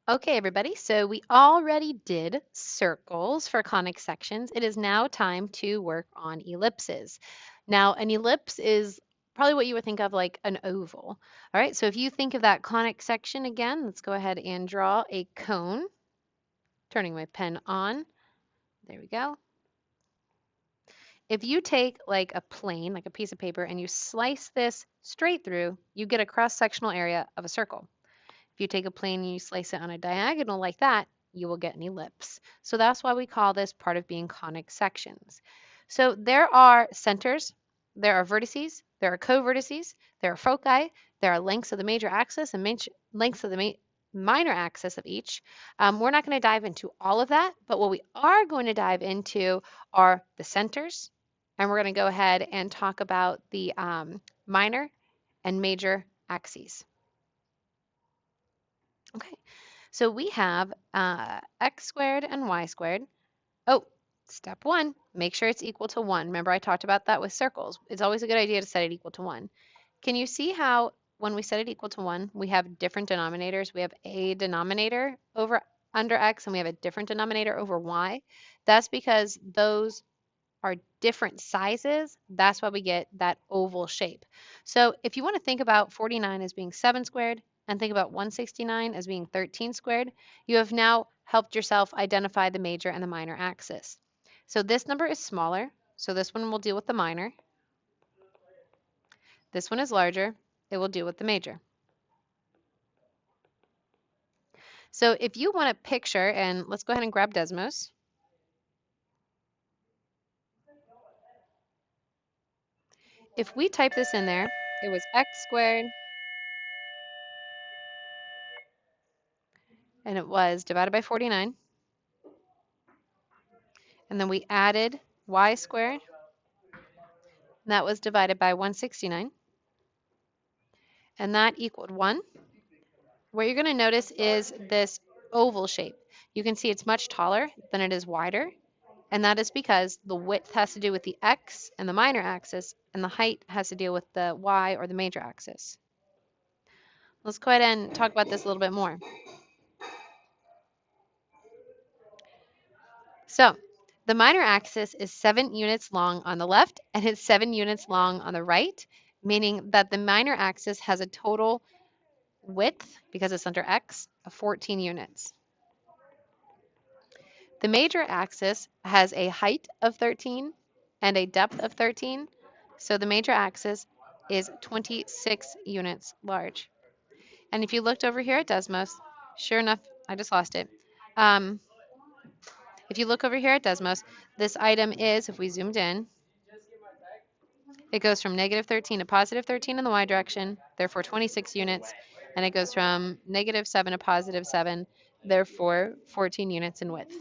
Okay, everybody, so we already did circles for conic sections. It is now time to work on ellipses. Now, an ellipse is probably what you would think of like an oval. All right, so if you think of that conic section again, let's go ahead and draw a cone. Turning my pen on. There we go. If you take like a plane, like a piece of paper, and you slice this straight through, you get a cross-sectional area of a circle. If you take a plane and you slice it on a diagonal like that, you will get an ellipse. So that's why we call this part of being conic sections. So there are centers, there are vertices, there are co-vertices, there are foci, there are lengths of the major axis and lengths of the minor axis of each. We're not going to dive into all of that, but what we are going to dive into are the centers, and we're going to go ahead and talk about the minor and major axes. Okay, so we have x squared and y squared. Oh, step one, make sure it's equal to 1. Remember I talked about that with circles. It's always a good idea to set it equal to 1. Can you see how when we set it equal to 1, we have different denominators? We have a denominator over under x and we have a different denominator over y. That's because those are different sizes. That's why we get that oval shape. So if you want to think about 49 as being 7 squared and think about 169 as being 13 squared, you have now helped yourself identify the major and the minor axis. So this number is smaller, so this one will deal with the minor. This one is larger, it will deal with the major. So if you want to picture, and let's go ahead and grab Desmos. If we type this in there, it was x squared, and it was divided by 49. And then we added y squared, and that was divided by 169. And that equaled 1. What you're going to notice is this oval shape. You can see it's much taller than it is wider, and that is because the width has to do with the x and the minor axis, and the height has to deal with the y or the major axis. Let's go ahead and talk about this a little bit more. So the minor axis is 7 units long on the left and it's 7 units long on the right, meaning that the minor axis has a total width, because it's under x, of 14 units. The major axis has a height of 13 and a depth of 13, so the major axis is 26 units large. And if you looked over here at Desmos, sure enough, I just lost it. If you look over here at Desmos, this item is, if we zoomed in, it goes from negative 13 to positive 13 in the y direction, therefore 26 units, and it goes from negative 7 to positive 7, therefore 14 units in width.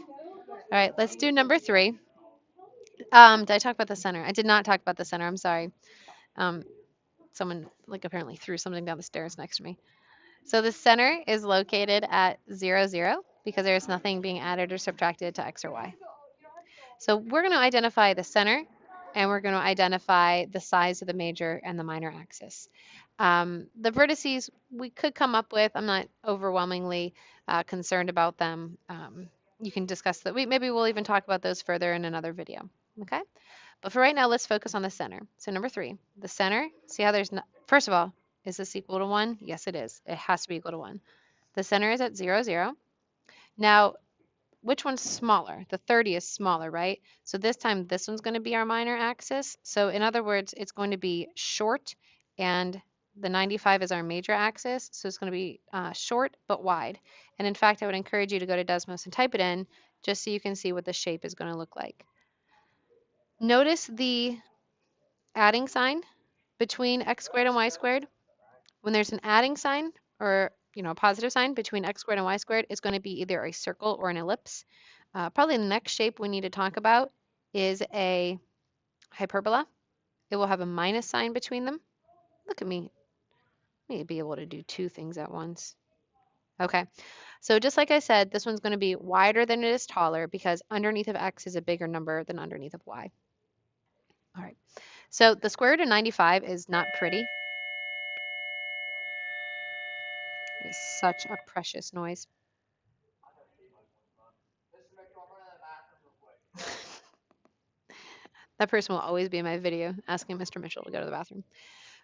All right, let's do number 3. Did I talk about the center? I did not talk about the center. I'm sorry. Someone like apparently threw something down the stairs next to me. So the center is located at 0, 0 because there's nothing being added or subtracted to x or y. So we're going to identify the center and we're going to identify the size of the major and the minor axis. The vertices we could come up with, I'm not overwhelmingly concerned about them. You can discuss that. Maybe we'll even talk about those further in another video. Okay? But for right now, let's focus on the center. So number 3, the center, see how there's, first of all, is this equal to 1? Yes, it is. It has to be equal to 1. The center is at 0, 0. Now, which one's smaller? The 30 is smaller, right? So this time, this one's going to be our minor axis. So in other words, it's going to be short, and the 95 is our major axis. So it's going to be short but wide. And in fact, I would encourage you to go to Desmos and type it in just so you can see what the shape is going to look like. Notice the adding sign between x squared and y squared. When there's an adding sign or a positive sign between x squared and y squared, it's going to be either a circle or an ellipse. Probably the next shape we need to talk about is a hyperbola. It will have a minus sign between them. Look at me. I need to be able to do 2 things at once. Okay, so just like I said, this one's going to be wider than it is taller because underneath of x is a bigger number than underneath of y. All right, so the square root of 95 is not pretty. It is such a precious noise. That person will always be in my video asking Mr. Mitchell to go to the bathroom.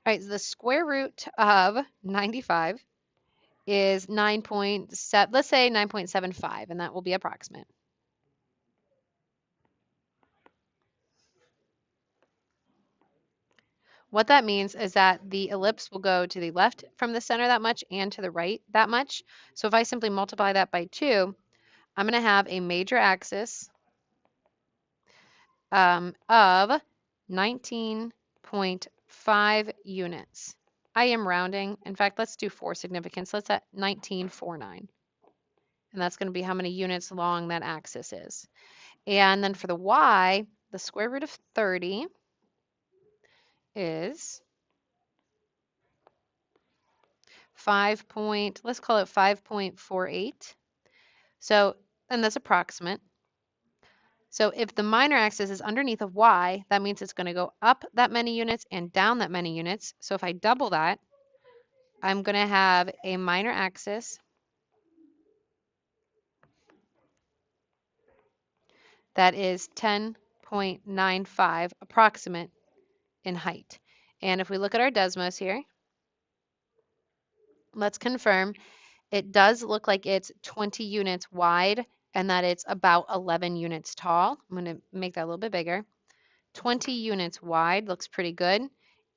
All right, so the square root of 95 is 9.7, let's say 9.75, and that will be approximate. What that means is that the ellipse will go to the left from the center that much and to the right that much. So if I simply multiply that by 2, I'm going to have a major axis of 19.5 units. I am rounding. In fact, let's do 4 significance. Let's at 1949. And that's going to be how many units long that axis is. And then for the y, the square root of 30 is 5 point, let's call it 5.48. So, and that's approximate. So if the minor axis is underneath of y, that means it's going to go up that many units and down that many units. So if I double that, I'm going to have a minor axis that is 10.95 approximate in height. And if we look at our Desmos here, let's confirm it does look like it's 20 units wide and that it's about 11 units tall. I'm going to make that a little bit bigger. 20 units wide looks pretty good,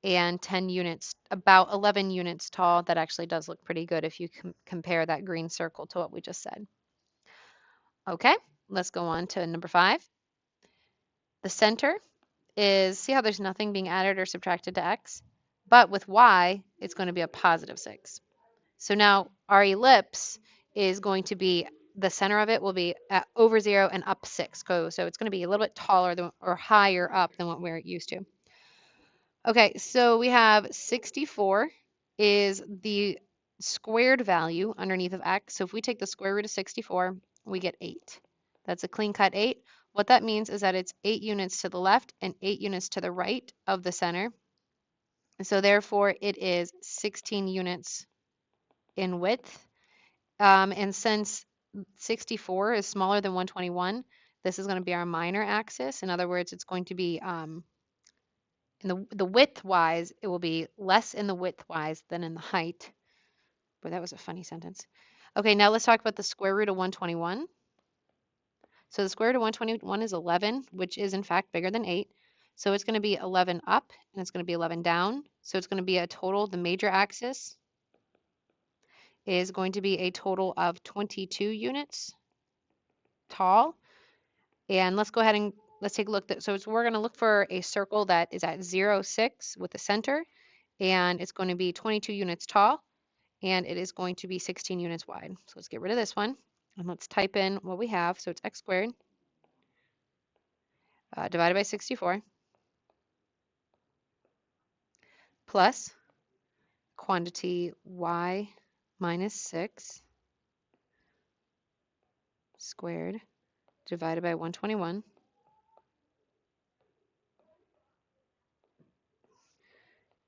and 10 units, about 11 units tall, that actually does look pretty good if you compare that green circle to what we just said. Okay, let's go on to number 5. The center is, see how there's nothing being added or subtracted to x? But with y, it's going to be a positive 6. So now our ellipse is going to be, the center of it will be at over 0 and up 6. So it's going to be a little bit taller than, or higher up than what we're used to. Okay, so we have 64 is the squared value underneath of x. So if we take the square root of 64, we get 8. That's a clean cut 8. What that means is that it's 8 units to the left and 8 units to the right of the center. So therefore, it is 16 units in width. And since 64 is smaller than 121, this is going to be our minor axis. In other words, it's going to be in the width wise, it will be less in the width wise than in the height. But that was a funny sentence. Okay, now let's talk about the square root of 121. So the square root of 121 is 11, which is in fact bigger than 8. So it's going to be 11 up and it's going to be 11 down. So it's going to be a total, the major axis is going to be a total of 22 units tall. And let's go ahead and let's take a look. So we're going to look for a circle that is at 0, 6 with the center. And it's going to be 22 units tall. And it is going to be 16 units wide. So let's get rid of this one. And let's type in what we have. So it's x squared divided by 64 plus quantity y minus 6 squared divided by 121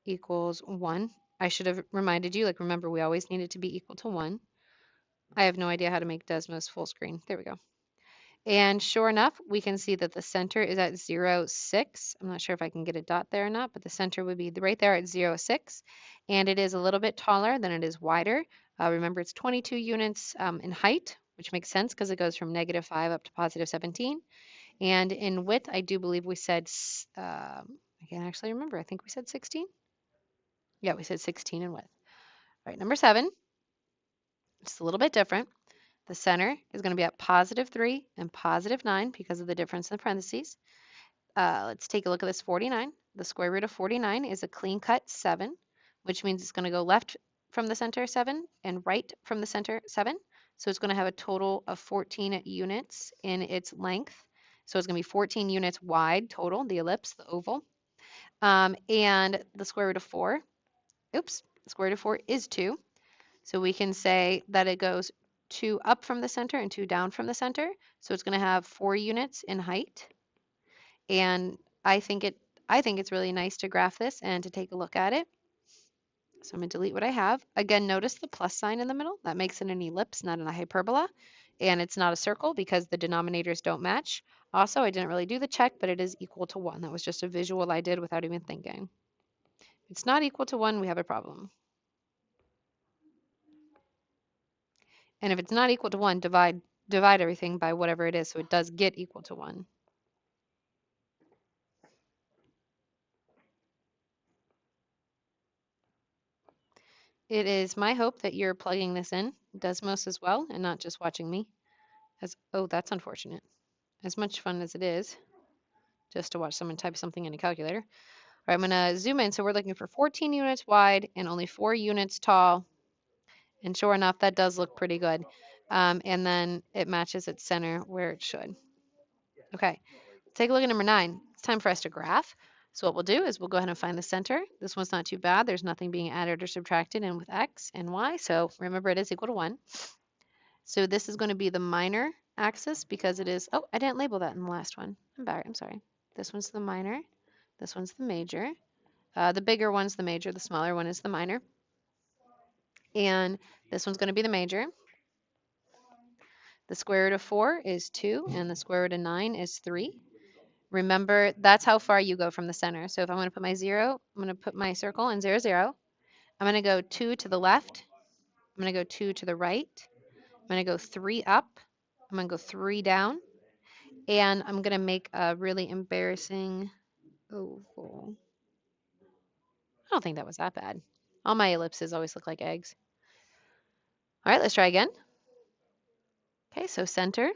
equals 1. I should have reminded you, like remember we always need it to be equal to 1. I have no idea how to make Desmos full screen. There we go. And sure enough, we can see that the center is at 0, 6. I'm not sure if I can get a dot there or not, but the center would be right there at 0, 6. And it is a little bit taller than it is wider. Remember, it's 22 units in height, which makes sense because it goes from -5 up to +17. And in width, I do believe we said, I can't actually remember. I think we said 16. Yeah, we said 16 in width. All right, number 7. It's a little bit different. The center is going to be at +3 and +9 because of the difference in the parentheses. Let's take a look at this 49. The square root of 49 is a clean cut 7, which means it's going to go left from the center 7 and right from the center 7. So it's going to have a total of 14 units in its length. So it's going to be 14 units wide total, the ellipse, the oval. And the square root of 4, the square root of 4 is 2. So we can say that it goes 2 up from the center and 2 down from the center. So it's going to have 4 units in height. And I think it's really nice to graph this and to take a look at it. So I'm going to delete what I have. Again, notice the plus sign in the middle. That makes it an ellipse, not a hyperbola. And it's not a circle because the denominators don't match. Also, I didn't really do the check, but it is equal to 1. That was just a visual I did without even thinking. If it's not equal to 1, we have a problem. And if it's not equal to 1, divide everything by whatever it is so it does get equal to 1. It is my hope that you're plugging this in, Desmos as well, and not just watching me. Oh, that's unfortunate. As much fun as it is just to watch someone type something in a calculator. All right, I'm going to zoom in. So we're looking for 14 units wide and only 4 units tall. And sure enough, that does look pretty good. And then it matches its center where it should. Okay, take a look at number 9. It's time for us to graph. So what we'll do is we'll go ahead and find the center. This one's not too bad. There's nothing being added or subtracted in with x and y. So remember, it is equal to 1. So this is going to be the minor axis because it is, oh, I didn't label that in the last one. I'm sorry. This one's the minor. This one's the major. The bigger one's the major. The smaller one is the minor. And this one's going to be the major. The square root of 4 is 2, and the square root of 9 is 3. Remember, that's how far you go from the center. So if I'm going to put my 0, I'm going to put my circle in 0, 0. I'm going to go 2 to the left. I'm going to go 2 to the right. I'm going to go 3 up. I'm going to go 3 down. And I'm going to make a really embarrassing oval. I don't think that was that bad. All my ellipses always look like eggs. All right, let's try again. Okay, so center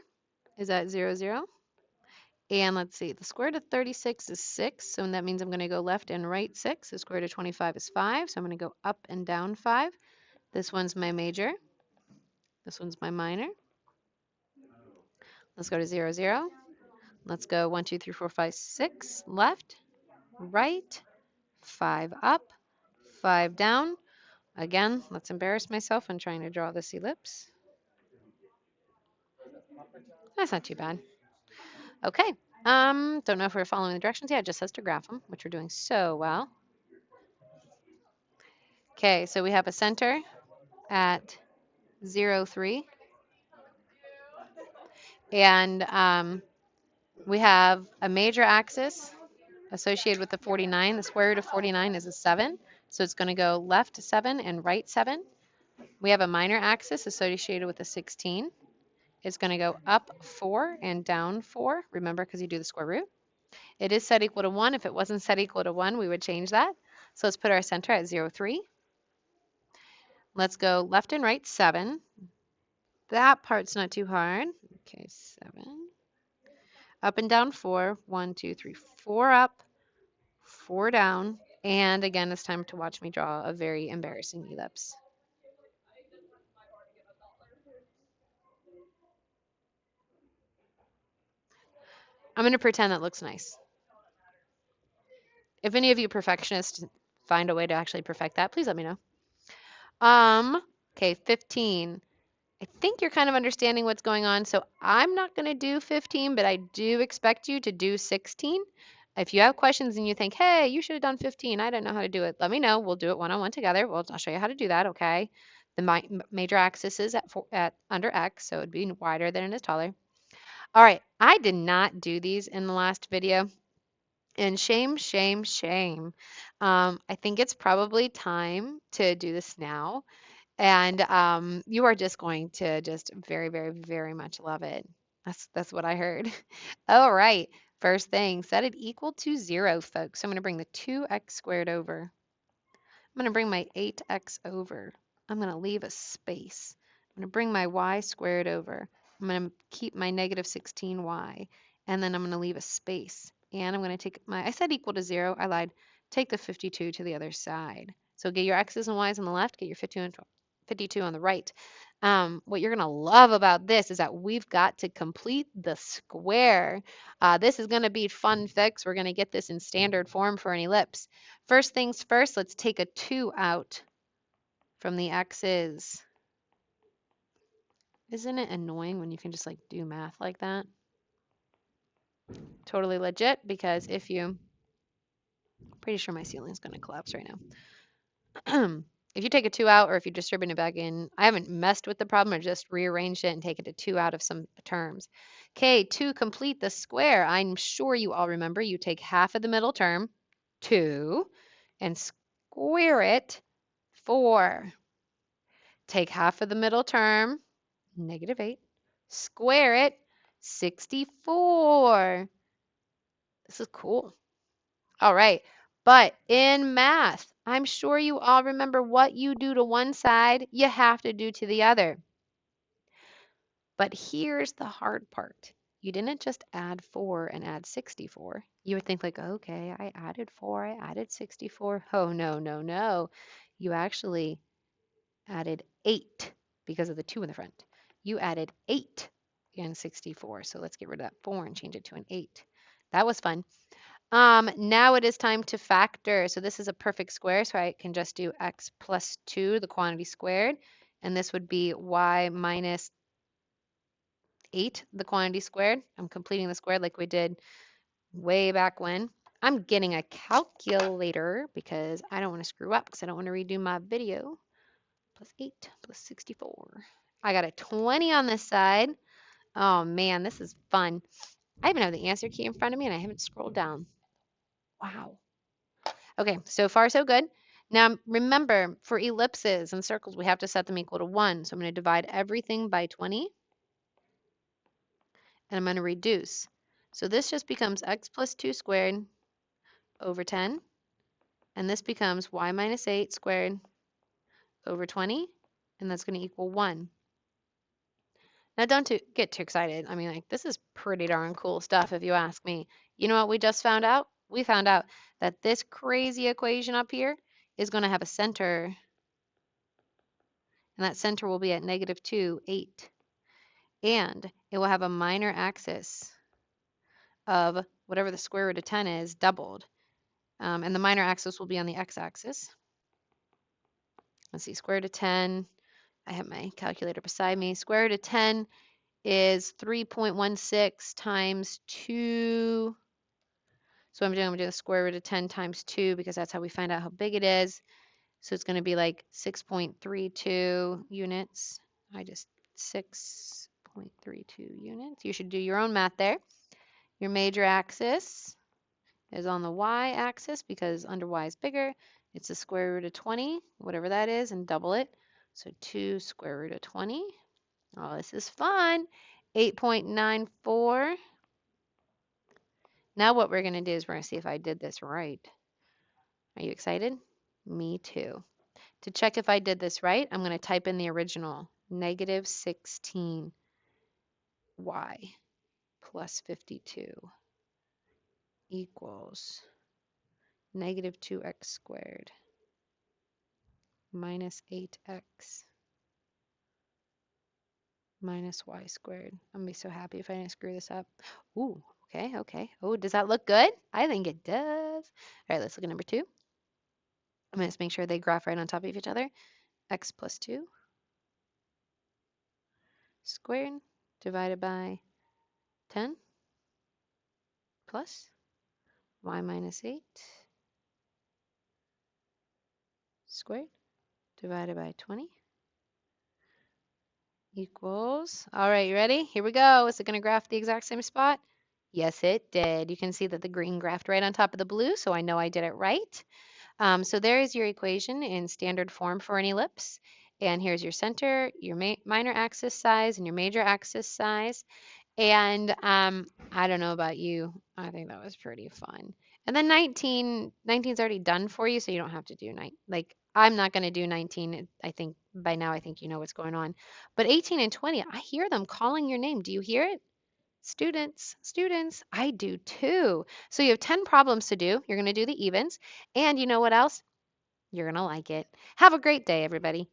is at 0, 0. And let's see, the square root of 36 is 6, so that means I'm going to go left and right 6. The square root of 25 is 5, so I'm going to go up and down 5. This one's my major. This one's my minor. Let's go to 0, 0. Let's go 1, 2, 3, 4, 5, 6. Left, right, 5 up, 5 down. Again, let's embarrass myself when trying to draw this ellipse. That's not too bad. Okay. Don't know if we're following the directions. Yeah, it just says to graph them, which we're doing so well. Okay, so we have a center at 0, 3. And we have a major axis associated with the 49. The square root of 49 is a 7, so it's going to go left 7 and right 7. We have a minor axis associated with a 16. It's going to go up 4 and down 4, remember, because you do the square root. It is set equal to 1. If it wasn't set equal to 1, we would change that. So let's put our center at 0, 3. Let's go left and right 7. That part's not too hard. Okay, 7. Up and down 4. 1, 2, 3, 4 up, 4 down. And again, it's time to watch me draw a very embarrassing ellipse. I'm going to pretend that looks nice. If any of you perfectionists find a way to actually perfect that, please let me know. Okay, 15. I think you're kind of understanding what's going on. So I'm not going to do 15, but I do expect you to do 16. If you have questions and you think, hey, you should have done 15, I don't know how to do it, let me know. We'll do it one-on-one together. I'll show you how to do that, okay? The major axis is at under x, so it would be wider than it is taller. All right, I did not do these in the last video. And shame, shame, shame. I think it's probably time to do this now. And you are just going to just very, very, very much love it. That's what I heard. All right. First thing, set it equal to 0, folks. So I'm going to bring the 2x squared over. I'm going to bring my 8x over. I'm going to leave a space. I'm going to bring my y squared over. I'm going to keep my negative 16y. And then I'm going to leave a space. And I'm going to take my, I said equal to 0. I lied. Take the 52 to the other side. So get your x's and y's on the left. Get your 52 on the right. What you're going to love about this is that we've got to complete the square. This is going to be fun, folks. We're going to get this in standard form for an ellipse. First things first, let's take a 2 out from the x's. Isn't it annoying when you can just like do math like that? Totally legit, because if you, pretty sure my ceiling is going to collapse right now. If you take a 2 out or if you distribute it back in, I haven't messed with the problem, I just rearranged it and taken a 2 out of some terms. Okay, to complete the square, I'm sure you all remember you take half of the middle term, 2, and square it, 4. Take half of the middle term, -8, square it, 64. This is cool. All right. But in math, I'm sure you all remember what you do to one side, you have to do to the other. But here's the hard part. You didn't just add 4 and add 64. You would think like, okay, I added 4, I added 64. Oh, no, no, no. You actually added 8 because of the 2 in the front. You added 8 and 64. So let's get rid of that 4 and change it to an 8. That was fun. Now it is time to factor. So this is a perfect square, so I can just do x plus 2, the quantity squared, and this would be y minus 8, the quantity squared. I'm completing the square like we did way back when. I'm getting a calculator because I don't want to screw up because I don't want to redo my video. Plus 8 plus 64. I got a 20 on this side. Oh man, this is fun. I even have the answer key in front of me and I haven't scrolled down. Wow. Okay, so far so good. Now remember, for ellipses and circles, we have to set them equal to 1. So I'm going to divide everything by 20, and I'm going to reduce. So this just becomes x plus 2 squared over 10, and this becomes y minus 8 squared over 20, and that's going to equal 1. Now don't get too excited. I mean, like, this is pretty darn cool stuff if you ask me. You know what we just found out? We found out that this crazy equation up here is going to have a center, and that center will be at -2, 8. And it will have a minor axis of whatever the square root of 10 is, doubled. And the minor axis will be on the x-axis. Let's see, square root of 10. I have my calculator beside me. Square root of 10 is 3.16 times 2. So I'm going to do the square root of 10 times 2 because that's how we find out how big it is. So it's going to be like 6.32 units. 6.32 units. You should do your own math there. Your major axis is on the y-axis because under y is bigger. It's the square root of 20, whatever that is, and double it. So 2 square root of 20. Oh, this is fun. 8.94. Now what we're going to do is we're going to see if I did this right. Are you excited? Me too. To check if I did this right, I'm going to type in the original, -16y plus 52 equals -2x squared minus 8x minus y squared. I'm going to be so happy if I didn't screw this up. Ooh, okay, okay. Oh, does that look good? I think it does. All right, let's look at number 2. I'm going to just make sure they graph right on top of each other. X plus 2 squared divided by 10 plus y minus 8 squared divided by 20 equals, all right, you ready? Here we go. Is it going to graph the exact same spot? Yes, it did. You can see that the green graphed right on top of the blue, so I know I did it right. So there is your equation in standard form for an ellipse. And here's your center, your minor axis size, and your major axis size. And I don't know about you. I think that was pretty fun. And then 19's already done for you, so you don't have to do 9. Like, I'm not going to do 19. I think by now I think you know what's going on. But 18 and 20, I hear them calling your name. Do you hear it? Students, students, I do too. So you have 10 problems to do. You're going to do the evens. And you know what else? You're going to like it. Have a great day, everybody.